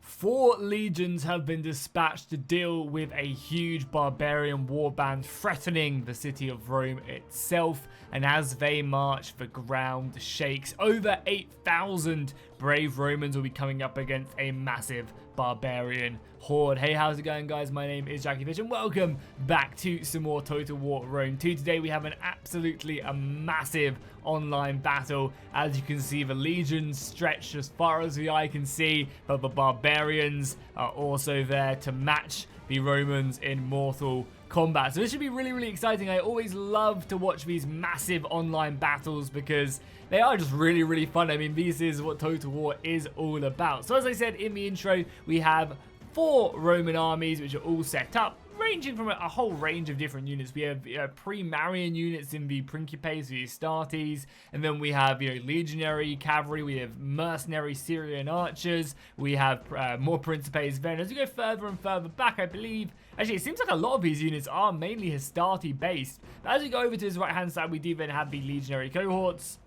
4 legions have been dispatched to deal with a huge barbarian warband threatening the city of Rome itself, and as they march, the ground shakes. Over 8,000 brave Romans will be coming up against a massive barbarian horde. Hey, how's it going, guys? My name is Jackie Fish and welcome back to some more Total War Rome 2. Today we have an absolutely massive online battle. As you can see, the legions stretch as far as the eye can see, but the barbarians are also there to match the Romans in mortal combat. So this should be really exciting. I always love to watch these massive online battles because they are just really fun. I mean, this is what Total War is all about. So as I said in the intro, we have 4 Roman armies which are all set up, ranging from a whole range of different units. We have pre-Marian units in the Principes, the Astartes, and then we have legionary cavalry, we have mercenary Syrian archers, we have more Principes. Then as we go further and further back, I believe, actually it seems like a lot of these units are mainly Hastati based, but as we go over to his right hand side, we do then have the legionary cohorts.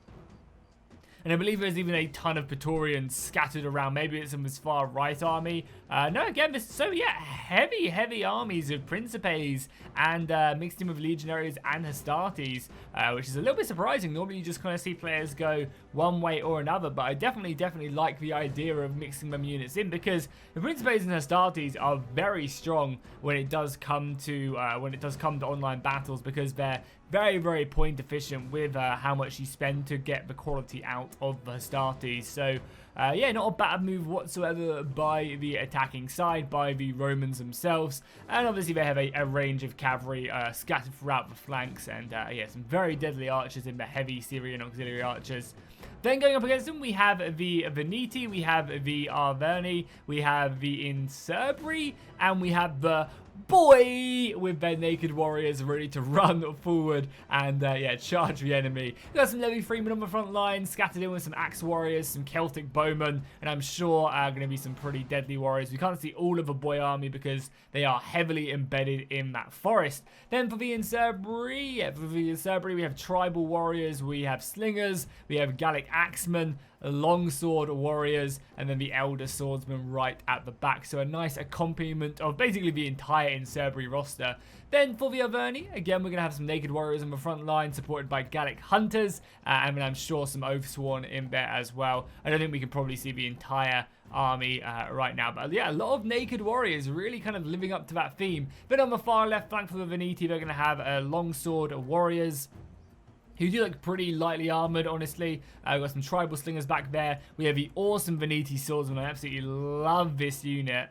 And I believe there's even a ton of Praetorians scattered around. Maybe it's in this far right army. No, again, heavy armies of Principes and mixed in with Legionaries and Hastartes, which is a little bit surprising. Normally you just kind of see players go one way or another, but I definitely like the idea of mixing them units in, because the Principes and Hastartes are very strong when it does come to online battles, because they're very point efficient with how much you spend to get the quality out of the Astartes. So yeah, not a bad move whatsoever by the attacking side, by the Romans themselves. And obviously they have a range of cavalry scattered throughout the flanks, and yeah, some very deadly archers in the heavy Syrian auxiliary archers. Then going up against them, we have the Veneti, we have the Arverni, we have the Insurbri, and we have the boy with their naked warriors ready to run forward and yeah, charge the enemy. We've got some Levy Freemen on the front line, scattered in with some axe warriors, some Celtic bowmen, and I'm sure going to be some pretty deadly warriors. We can't see all of the boy army because they are heavily embedded in that forest. Then for the Insurbri, we have tribal warriors, we have slingers, we have Gallic axemen, longsword warriors, and then the elder swordsman right at the back. So a nice accompaniment of basically the entire Insurbri roster. Then for the Arverni, again, we're going to have some naked warriors on the front line supported by Gallic hunters, and I'm sure some Oathsworn in there as well. I don't think we can probably see the entire army right now, but yeah, a lot of naked warriors really kind of living up to that theme. Then on the far left flank for the Veneti, they're going to have longsword warriors who do look pretty lightly armored, honestly. We've got some tribal slingers back there. We have the awesome Veneti swordsman. I absolutely love this unit.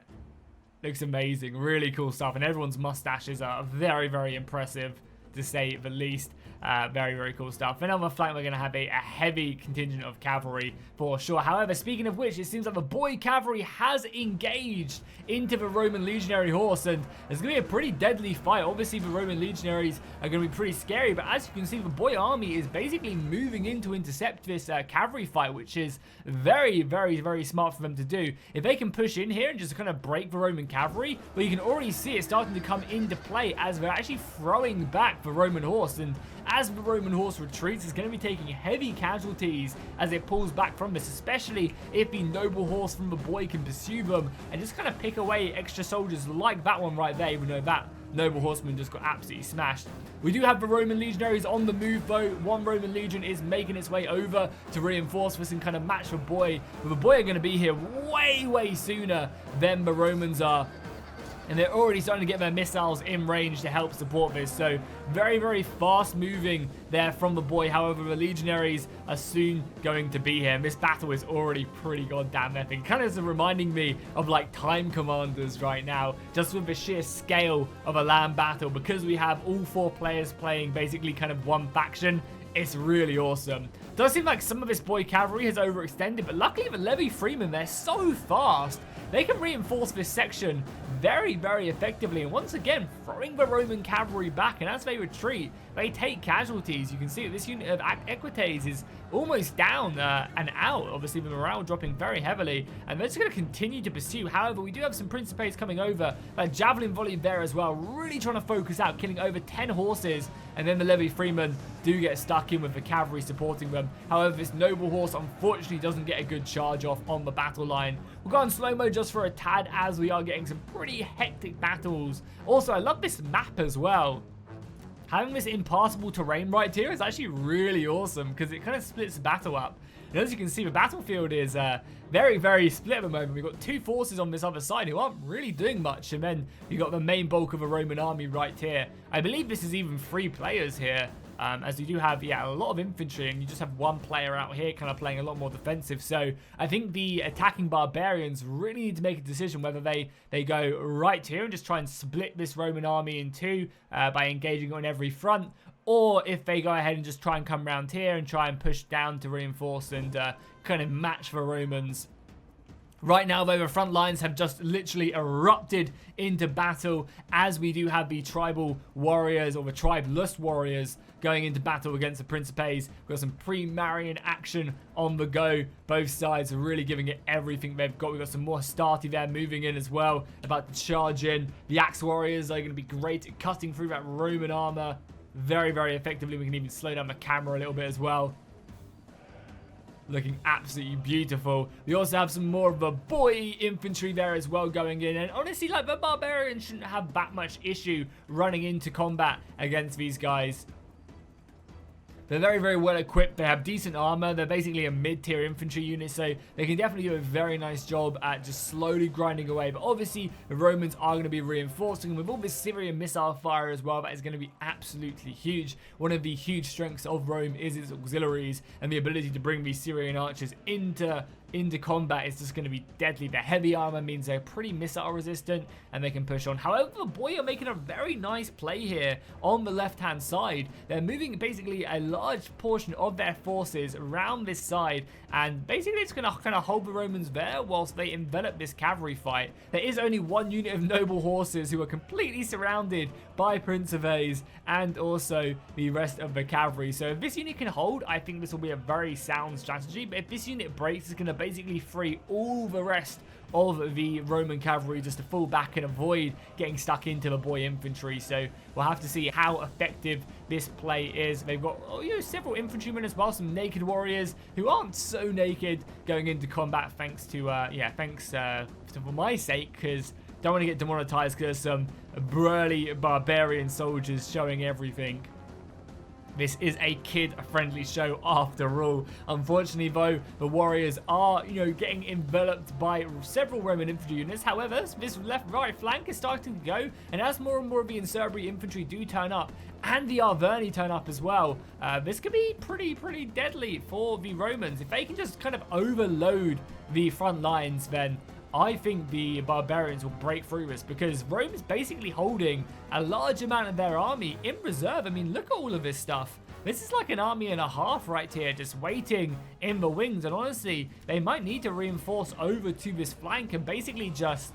Looks amazing. Really cool stuff. And everyone's mustaches are very impressive, to say the least. Very cool stuff. Then on the flank, we're going to have a heavy contingent of cavalry for sure. However, speaking of which, it seems like the boy cavalry has engaged into the Roman legionary horse, and there's going to be a pretty deadly fight. Obviously, the Roman legionaries are going to be pretty scary, but as you can see, the boy army is basically moving in to intercept this cavalry fight, which is very smart for them to do. If they can push in here and just kind of break the Roman cavalry, well, you can already see it starting to come into play as they're actually throwing back the Roman horse, and as the Roman horse retreats, it's going to be taking heavy casualties as it pulls back from this, especially if the noble horse from the boy can pursue them and just kind of pick away extra soldiers like that one right there, even though that noble horseman just got absolutely smashed. We do have the Roman legionaries on the move though. One Roman legion is making its way over to reinforce this and kind of match the boy, but the boy are going to be here way sooner than the Romans are. And they're already starting to get their missiles in range to help support this. So very fast moving there from the boy. However, the legionaries are soon going to be here. And this battle is already pretty goddamn epic. Kind of reminding me of like Time Commanders right now. Just with the sheer scale of a land battle. Because we have all 4 players playing basically kind of one faction. It's really awesome. Does seem like some of this boy cavalry has overextended. But luckily the Levy Freemen, they're so fast. They can reinforce this section very effectively, and once again throwing the Roman cavalry back, and as they retreat they take casualties. You can see that this unit of Equites is almost down and out, obviously the morale dropping very heavily, and they're just going to continue to pursue. However, we do have some Principes coming over, a javelin volley there as well, really trying to focus out, killing over 10 horses and then the levy freemen do get stuck in with the cavalry supporting them. However, this noble horse unfortunately doesn't get a good charge off on the battle line. We'll go on slow-mo just for a tad as we are getting some pretty hectic battles. Also, I love this map as well. Having this impassable terrain right here is actually really awesome because it kind of splits the battle up. And as you can see, the battlefield is very, very split at the moment. We've got two forces on this other side who aren't really doing much. And then you've got the main bulk of a Roman army right here. I believe this is even 3 players here. As you do have, yeah, a lot of infantry, and you just have 1 player out here kind of playing a lot more defensive. So I think the attacking barbarians really need to make a decision whether they go right here and just try and split this Roman army in 2 by engaging on every front, or if they go ahead and just try and come around here and try and push down to reinforce and kind of match the Romans. Right now, though, the front lines have just literally erupted into battle as we do have the tribal warriors, or the tribeless warriors, going into battle against the Principes. We've got some pre-Marian action on the go. Both sides are really giving it everything they've got. We've got some more Stati there moving in as well, about to charge in. The Axe warriors are going to be great at cutting through that Roman armor very, very effectively. We can even slow down the camera a little bit as well. Looking absolutely beautiful. We also have some more of the boy infantry there as well going in. And honestly, like, the barbarians shouldn't have that much issue running into combat against these guys. They're very, very well equipped. They have decent armor. They're basically a mid-tier infantry unit, so they can definitely do a very nice job at just slowly grinding away. But obviously, the Romans are going to be reinforcing, and with all this Syrian missile fire as well, that is going to be absolutely huge. One of the huge strengths of Rome is its auxiliaries, and the ability to bring these Syrian archers into combat is just going to be deadly. The heavy armor means they're pretty missile resistant and they can push on. However, the boy are making a very nice play here on the left hand side. They're moving basically a large portion of their forces around this side, and basically it's going to kind of hold the Romans there whilst they envelop this cavalry fight. There is only 1 unit of noble horses who are completely surrounded by Principes and also the rest of the cavalry. So if this unit can hold, I think this will be a very sound strategy. But if this unit breaks, it's going to basically free all the rest of the Roman cavalry just to fall back and avoid getting stuck into the boy infantry. So we'll have to see how effective this play is. They've got several infantrymen as well, some naked warriors who aren't so naked going into combat, thanks to for my sake, because don't want to get demonetized because some burly barbarian soldiers showing everything. This is a kid-friendly show after all. Unfortunately, though, the warriors are, getting enveloped by several Roman infantry units. However, this left-right flank is starting to go, and as more and more of the Insurbri infantry do turn up, and the Arverni turn up as well, this could be pretty deadly for the Romans. If they can just kind of overload the front lines, then I think the barbarians will break through this, because Rome is basically holding a large amount of their army in reserve. I mean, look at all of this stuff. This is like an army and a half right here, just waiting in the wings. And honestly, they might need to reinforce over to this flank and basically just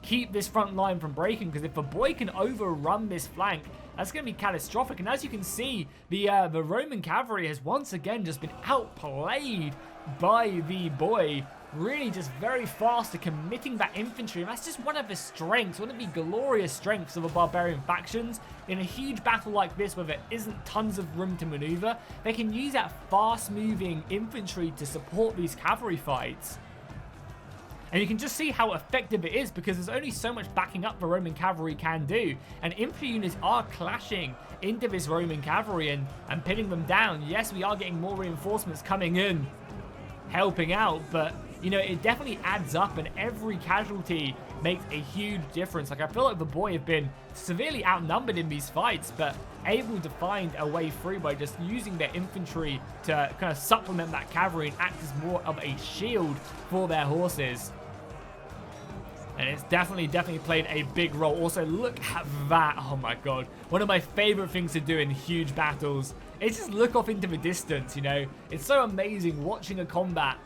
keep this front line from breaking, because if the boy can overrun this flank, that's going to be catastrophic. And as you can see, the Roman cavalry has once again just been outplayed by the boy. Really just very fast at committing that infantry, and that's just one of the strengths, one of the glorious strengths of the barbarian factions. In a huge battle like this where there isn't tons of room to maneuver, they can use that fast moving infantry to support these cavalry fights. And you can just see how effective it is, because there's only so much backing up the Roman cavalry can do, and infantry units are clashing into this Roman cavalry and pinning them down. Yes, we are getting more reinforcements coming in, helping out, but it definitely adds up, and every casualty makes a huge difference. Like, I feel like the boy have been severely outnumbered in these fights, but able to find a way through by just using their infantry to kind of supplement that cavalry and act as more of a shield for their horses. And it's definitely played a big role. Also, look at that. Oh my god. One of my favorite things to do in huge battles is just look off into the distance, It's so amazing watching a combat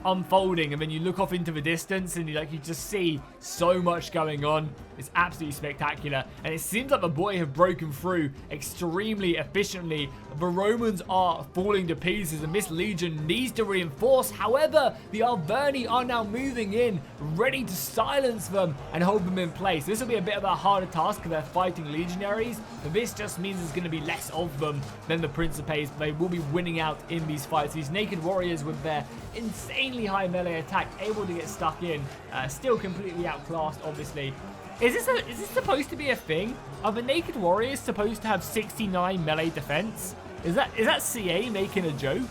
unfolding, and then you look off into the distance and you just see so much going on. is absolutely spectacular. And it seems like the boy have broken through extremely efficiently. The Romans are falling to pieces, and this legion needs to reinforce. However, the Arverni are now moving in, ready to silence them and hold them in place. This will be a bit of a harder task because they're fighting legionaries, but this just means there's going to be less of them than the Principes. They will be winning out in these fights. These naked warriors with their insanely high melee attack, able to get stuck in, still completely outclassed, obviously. Is this supposed to be a thing? Are the naked warriors supposed to have 69 melee defense? Is that CA making a joke?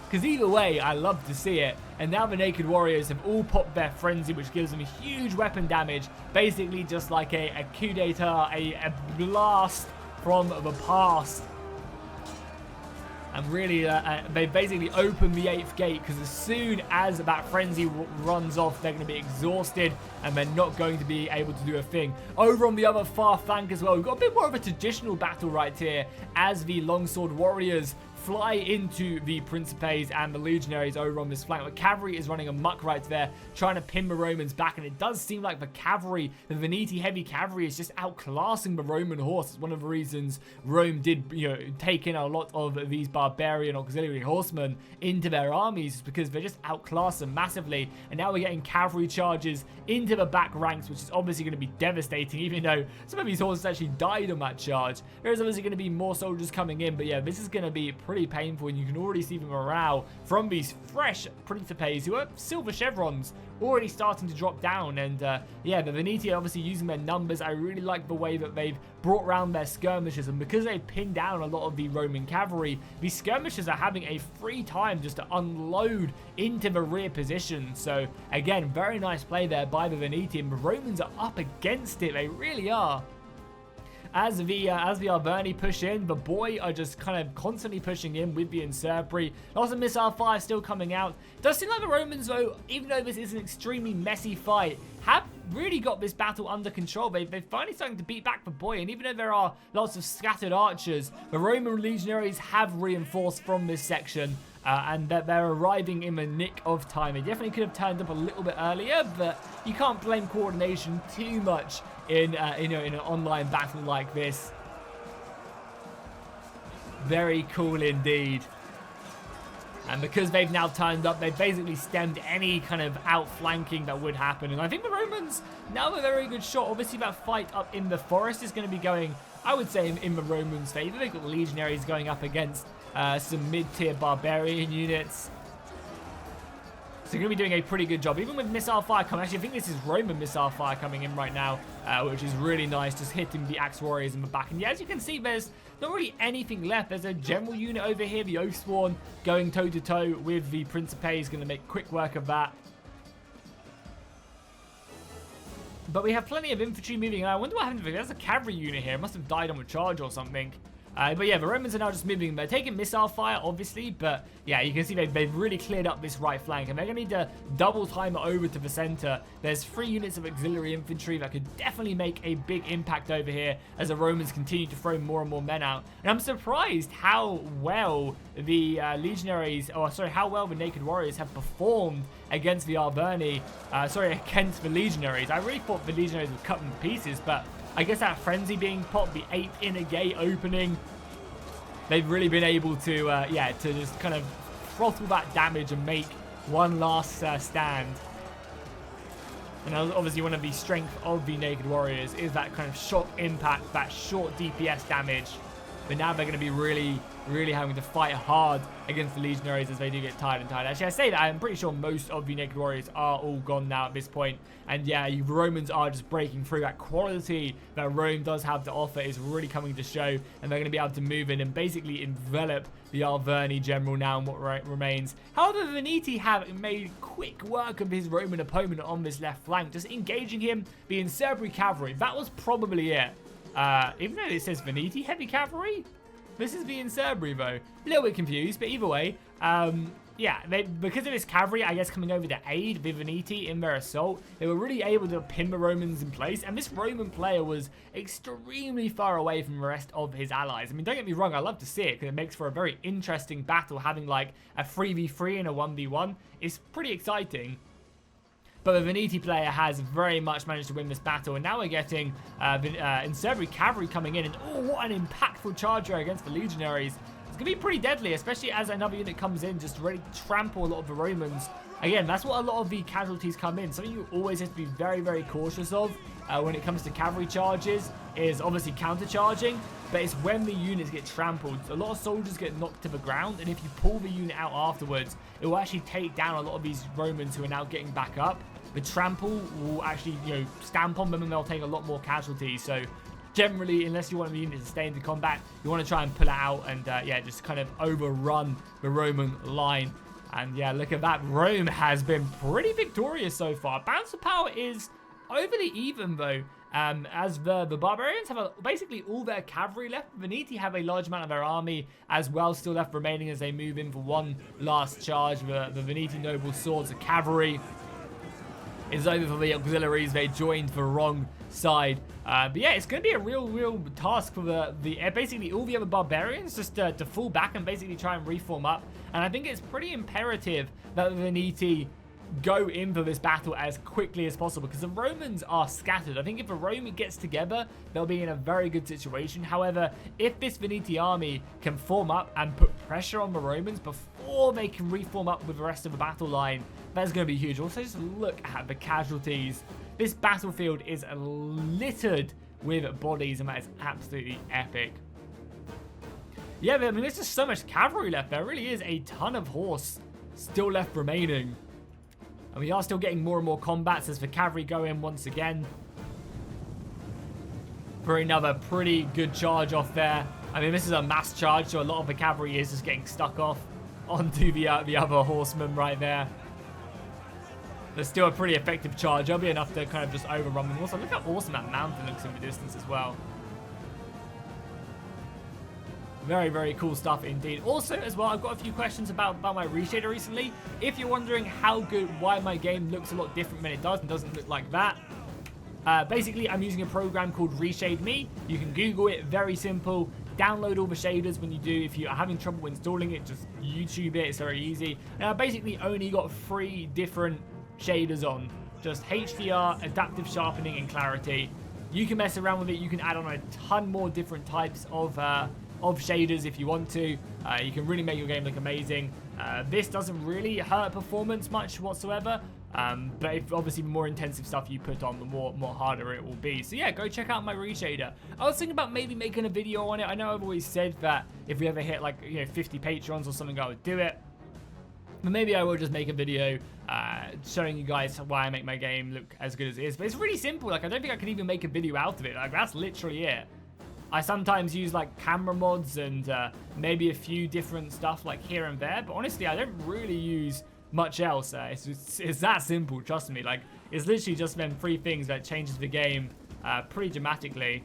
Because either way, I love to see it. And now the naked warriors have all popped their frenzy, which gives them huge weapon damage. Basically just like a coup d'etat, a blast from the past. And really, they basically open the 8th gate, because as soon as that frenzy runs off, they're going to be exhausted and they're not going to be able to do a thing. Over on the other far flank as well, we've got a bit more of a traditional battle right here as the longsword warriors fly into the Principes and the legionaries over on this flank. The cavalry is running amok right there, trying to pin the Romans back, and it does seem like the cavalry, the Veneti heavy cavalry, is just outclassing the Roman horse. It's one of the reasons Rome did, take in a lot of these barbarian auxiliary horsemen into their armies, because they just outclass them massively. And now we're getting cavalry charges into the back ranks, which is obviously going to be devastating, even though some of these horses actually died on that charge. There's obviously going to be more soldiers coming in, but yeah, this is going to be pretty painful, and you can already see the morale from these fresh Principes, who are silver chevrons, already starting to drop down. And yeah, the Veneti are obviously using their numbers. I really like the way that they've brought around their skirmishers, and because they've pinned down a lot of the Roman cavalry, these skirmishers are having a free time just to unload into the rear position. So again, very nice play there by the Veneti, and the Romans are up against it. They really are. As the Arverni push in, the boy are just kind of constantly pushing in with the Insurpri. Lots of missile fire still coming out. Does seem like the Romans, though, even though this is an extremely messy fight, have really got this battle under control. They're finally starting to beat back the boy, and even though there are lots of scattered archers, the Roman legionaries have reinforced from this section. And that they're arriving in the nick of time. They definitely could have turned up a little bit earlier, but you can't blame coordination too much in in an online battle like this. Very cool indeed. And because they've now turned up, they've basically stemmed any kind of outflanking that would happen. And I think the Romans now have a very good shot. Obviously, that fight up in the forest is going to be going, I would say, in the Romans' favor. They've got legionaries going up against some mid-tier barbarian units. So they're going to be doing a pretty good job, even with missile fire coming. Actually, I think this is Roman missile fire coming in right now, which is really nice, just hitting the axe warriors in the back. And yeah, as you can see, there's not really anything left. There's a general unit over here, the Oathsworn, going toe-to-toe with the Principes, going to make quick work of that. But we have plenty of infantry moving. I wonder what happened. There's a cavalry unit here. It must have died on a charge or something. But yeah, the Romans are now just moving. They're taking missile fire, obviously, but yeah, you can see they've really cleared up this right flank, and they're going to need to double time it over to the center. There's 3 units of auxiliary infantry that could definitely make a big impact over here as the Romans continue to throw more and more men out. And I'm surprised how well the how well the naked warriors have performed against the Arverni. Against the legionaries. I really thought the legionaries would cut them to pieces, but I guess that frenzy being popped, the 8th inner gate opening, they've really been able to, to just kind of throttle that damage and make one last stand. And obviously one of the strengths of the naked warriors is that kind of shock impact, that short DPS damage. But now they're going to be really having to fight hard against the legionaries as they do get tired and tired. Actually, I say that, I'm pretty sure most of the naked warriors are all gone now at this point. And yeah, you Romans are just breaking through. That quality that Rome does have to offer is really coming to show. And they're going to be able to move in and basically envelop the Arverni general now in what remains. However, Veneti have made quick work of his Roman opponent on this left flank, just engaging him, the Insurpri cavalry. That was probably it. Even though it says Veneti heavy cavalry, this is the Insurpri though. A little bit confused, but either way, yeah, because of this cavalry, I guess, coming over to aid the Veneti in their assault, they were really able to pin the Romans in place. And this Roman player was extremely far away from the rest of his allies. I mean, don't get me wrong, I love to see it because it makes for a very interesting battle. Having like a 3v3 and a 1v1 is pretty exciting. But the Veneti player has very much managed to win this battle. And now we're getting Inservery Cavalry coming in. And oh, what an impactful charger against the Legionaries. It's going to be pretty deadly, especially as another unit comes in just ready to trample a lot of the Romans. Again, that's what a lot of the casualties come in. Something you always have to be very, very cautious of when it comes to cavalry charges is obviously countercharging, but it's when the units get trampled. A lot of soldiers get knocked to the ground, and if you pull the unit out afterwards, it will actually take down a lot of these Romans who are now getting back up. The trample will actually, stamp on them, and they'll take a lot more casualties. So generally, unless you want the unit to stay into combat, you want to try and pull it out and, yeah, just kind of overrun the Roman line. And, yeah, look at that. Rome has been pretty victorious so far. Balance of power is overly even, though, as the Barbarians have basically all their cavalry left. Veneti have a large amount of their army as well still left remaining as they move in for one last charge. The Veneti noble swords, the cavalry is over for the auxiliaries. They joined the wrong side. But yeah, it's going to be a real task for basically all the other barbarians just to fall back and basically try and reform up. And I think it's pretty imperative that the Veneti go in for this battle as quickly as possible because the Romans are scattered. I think if the Rome gets together, they'll be in a very good situation. However, if this Veneti army can form up and put pressure on the Romans before they can reform up with the rest of the battle line, that's going to be huge. Also, just look at the casualties. This battlefield is littered with bodies, and that is absolutely epic. Yeah, but I mean, there's just so much cavalry left. There really is a ton of horse still left remaining. And we are still getting more and more combats as the cavalry go in once again for another pretty good charge off there. I mean, this is a mass charge, so a lot of the cavalry is just getting stuck off onto the other horsemen right there. There's still a pretty effective charge. That'll be enough to kind of just overrun them. Also, look how awesome that mountain looks in the distance as well. Very, very cool stuff indeed. Also, as well, I've got a few questions about my reshader recently. If you're wondering why my game looks a lot different than it does and doesn't look like that, basically, I'm using a program called Reshade Me. You can Google it, very simple. Download all the shaders when you do. If you are having trouble installing it, just YouTube it. It's very easy. And I've basically only got 3 different shaders on. Just HDR, adaptive sharpening, and clarity. You can mess around with it. You can add on a ton more different types of shaders if you want to. You can really make your game look amazing. This doesn't really hurt performance much whatsoever, but if obviously the more intensive stuff you put on, the more harder it will be. So yeah, go check out my reshader. I was thinking about maybe making a video on it. I know I've always said that if we ever hit like 50 patrons or something, I would do it. But maybe I will just make a video showing you guys why I make my game look as good as it is. But it's really simple. Like, I don't think I can even make a video out of it. Like, that's literally it. I sometimes use like camera mods and maybe a few different stuff like here and there, but honestly I don't really use much else. It's that simple, trust me. Like, it's literally just them 3 things that changes the game pretty dramatically.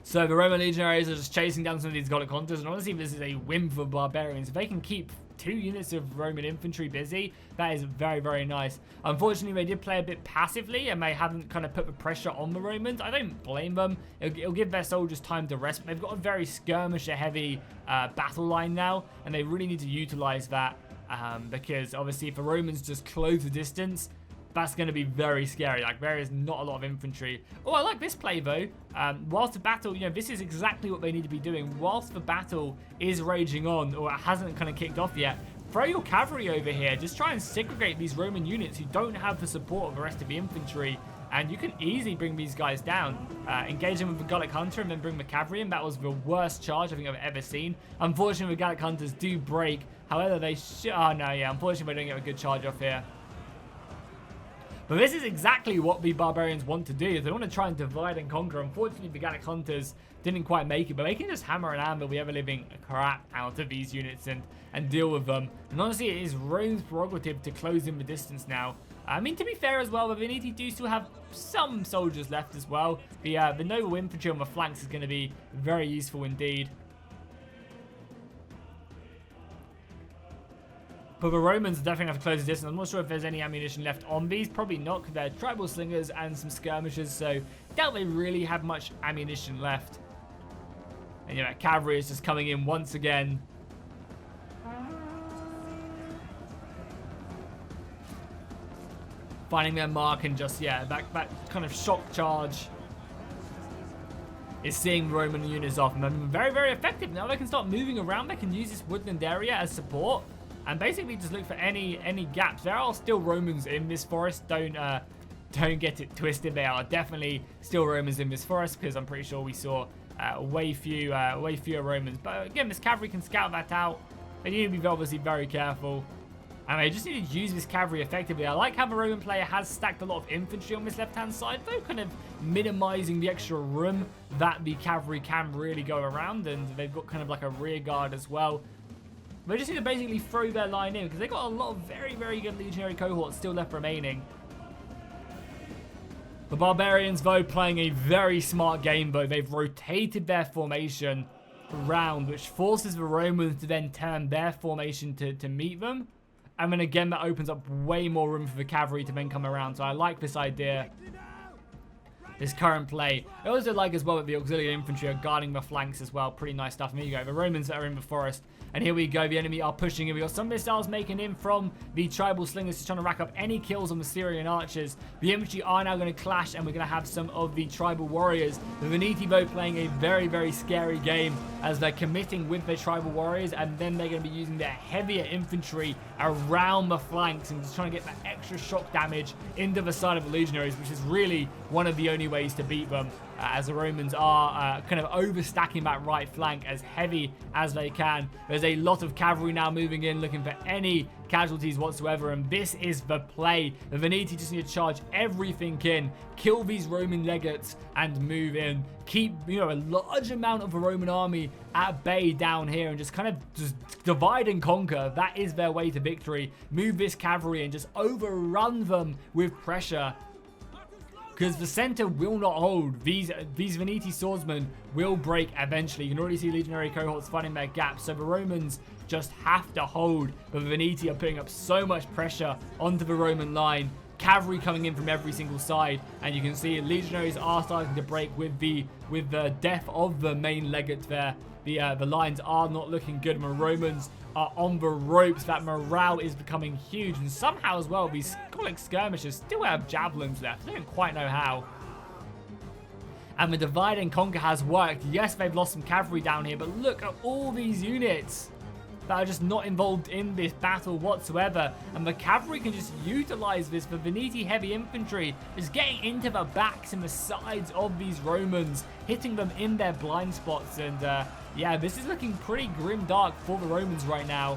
So the Roman legionaries are just chasing down some of these Gallic hunters, and honestly this is a win for barbarians. If they can keep 2 units of Roman infantry busy, that is very, very nice. Unfortunately, they did play a bit passively and they haven't kind of put the pressure on the Romans. I don't blame them. It'll give their soldiers time to rest. They've got a very skirmisher-heavy battle line now, and they really need to utilize that because obviously if the Romans just close the distance, that's going to be very scary. Like, there is not a lot of infantry. Oh, I like this play, though. Whilst the battle, this is exactly what they need to be doing. Whilst the battle is raging on, or it hasn't kind of kicked off yet, throw your cavalry over here. Just try and segregate these Roman units who don't have the support of the rest of the infantry, and you can easily bring these guys down. Engage them with the Gallic Hunter and then bring the cavalry in. That was the worst charge I think I've ever seen. Unfortunately, the Gallic Hunters do break. However, they should... Oh, no, yeah. Unfortunately, we don't get a good charge off here. But this is exactly what the barbarians want to do. They want to try and divide and conquer. Unfortunately, the Gallic Hunters didn't quite make it, but they can just hammer and anvil the ever-living crap out of these units and deal with them. And honestly, it is Rome's prerogative to close in the distance now. I mean, to be fair as well, the Veneti do still have some soldiers left as well. The noble infantry on the flanks is going to be very useful indeed. But the Romans definitely have to close the distance. I'm not sure if there's any ammunition left on these. Probably not, because they're tribal slingers and some skirmishers, so doubt they really have much ammunition left. And cavalry is just coming in once again. finding their mark and just, yeah, that kind of shock charge is seeing Roman units off. And they're very, very effective. Now they can start moving around. They can use this woodland area as support and basically just look for any gaps. There are still Romans in this forest. Don't get it twisted. They are definitely still Romans in this forest because I'm pretty sure we saw way fewer Romans. But again, this cavalry can scout that out. They need to be obviously very careful. And they just need to use this cavalry effectively. I like how the Roman player has stacked a lot of infantry on this left-hand side, though, kind of minimizing the extra room that the cavalry can really go around. And they've got kind of like a rear guard as well. They just need to basically throw their line in because they've got a lot of very, very good legionary cohorts still left remaining. The Barbarians, though, playing a very smart game, though. They've rotated their formation around, which forces the Romans to then turn their formation to meet them. And then again, that opens up way more room for the cavalry to then come around. So I like this idea, this current play. I also like as well that the auxiliary infantry are guarding the flanks as well. Pretty nice stuff. And here you go. The Romans that are in the forest. And here we go. The enemy are pushing in. We got some missiles making in from the tribal slingers, just trying to rack up any kills on the Syrian archers. The infantry are now going to clash, and we're going to have some of the tribal warriors. The Veneti, though, playing a very, very scary game as they're committing with their tribal warriors, and then they're going to be using their heavier infantry around the flanks and just trying to get that extra shock damage into the side of the legionaries, which is really one of the only ways to beat them. As the Romans are kind of overstacking that right flank as heavy as they can. There's a lot of cavalry now moving in, looking for any casualties whatsoever, and this is the play. The Veneti just need to charge everything in, kill these Roman legates, and move in. Keep, you know, a large amount of the Roman army at bay down here, and just kind of just divide and conquer. That is their way to victory. Move this cavalry and just overrun them with pressure, because the center will not hold. These Veneti swordsmen will break eventually. You can already see legionary cohorts finding their gaps, so the Romans just have to hold. But the Veneti are putting up so much pressure onto the Roman line. Cavalry coming in from every single side, and you can see legionaries are starting to break with the death of the main legate there. The lines are not looking good. The Romans are on the ropes. That morale is becoming huge, and somehow as well these Gallic skirmishers still have javelins left. I don't quite know how. And the divide and conquer has worked. Yes, they've lost some cavalry down here, but look at all these units that are just not involved in this battle whatsoever. And the cavalry can just utilize this. The Veneti heavy infantry is getting into the backs and the sides of these Romans, hitting them in their blind spots. And yeah, this is looking pretty grim dark for the Romans right now.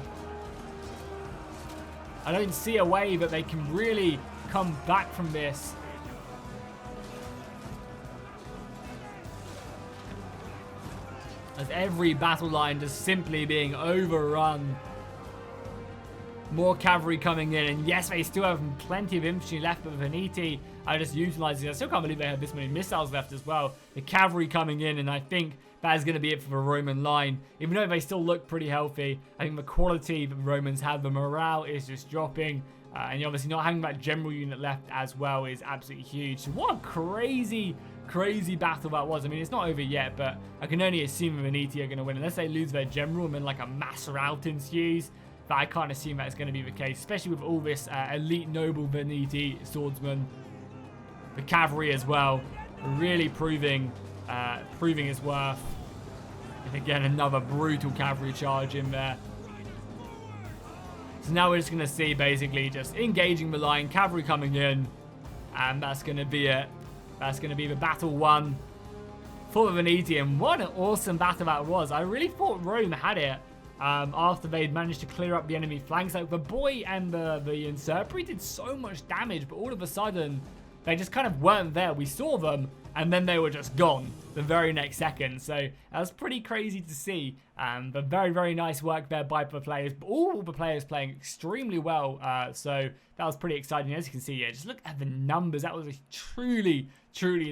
I don't see a way that they can really come back from this. As every battle line just simply being overrun. More cavalry coming in, and yes, they still have plenty of infantry left, but Veneti are just utilizing it. I still can't believe they have this many missiles left as well. The cavalry coming in, and I think that is going to be it for the Roman line. Even though they still look pretty healthy, I think the quality that the Romans have, the morale is just dropping. And obviously not having that general unit left as well is absolutely huge. What a crazy battle that was. I mean, it's not over yet, but I can only assume the Veneti are going to win. Unless they lose their general and then like a mass rout ensues. But I can't assume that's going to be the case, especially with all this elite noble Veneti swordsmen. The cavalry as well, really proving his worth. And again, another brutal cavalry charge in there. So now we're just going to see basically just engaging the line, cavalry coming in, and that's going to be it. That's going to be the battle won for the Veneti, and what an awesome battle that was. I really thought Rome had it after they'd managed to clear up the enemy flanks. Like the boy and the Insurpri did so much damage, but all of a sudden they just kind of weren't there. We saw them, and then they were just gone the very next second. So that was pretty crazy to see. But very, very nice work there by the players. All the players playing extremely well. So that was pretty exciting. As you can see, yeah, just look at the numbers. That was a truly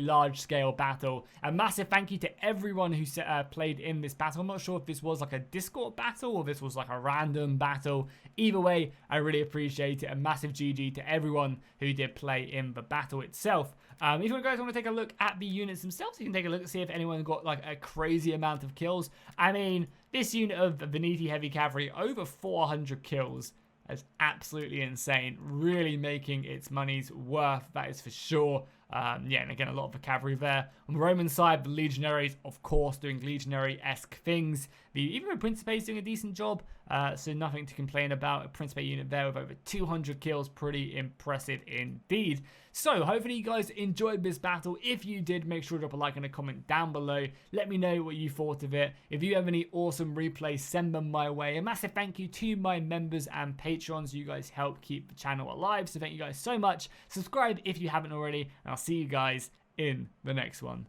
large-scale battle. A massive thank you to everyone who played in this battle. I'm not sure if this was like a Discord battle or this was like a random battle. Either way, I really appreciate it. A massive GG to everyone who did play in the battle itself. If you guys want to take a look at the units themselves, you can take a look and see if anyone got like a crazy amount of kills. I mean, this unit of Veneti Heavy Cavalry, over 400 kills. That's absolutely insane. Really making its money's worth, that is for sure. Yeah, and again, a lot of the cavalry there. On the Roman side, the legionaries, of course, doing legionary-esque things. Even the Principe is doing a decent job, so nothing to complain about. A Principe unit there with over 200 kills, pretty impressive indeed. So, hopefully you guys enjoyed this battle. If you did, make sure to drop a like and a comment down below. Let me know what you thought of it. If you have any awesome replays, send them my way. A massive thank you to my members and patrons. You guys help keep the channel alive, so thank you guys so much. Subscribe if you haven't already, and I'll see you guys in the next one.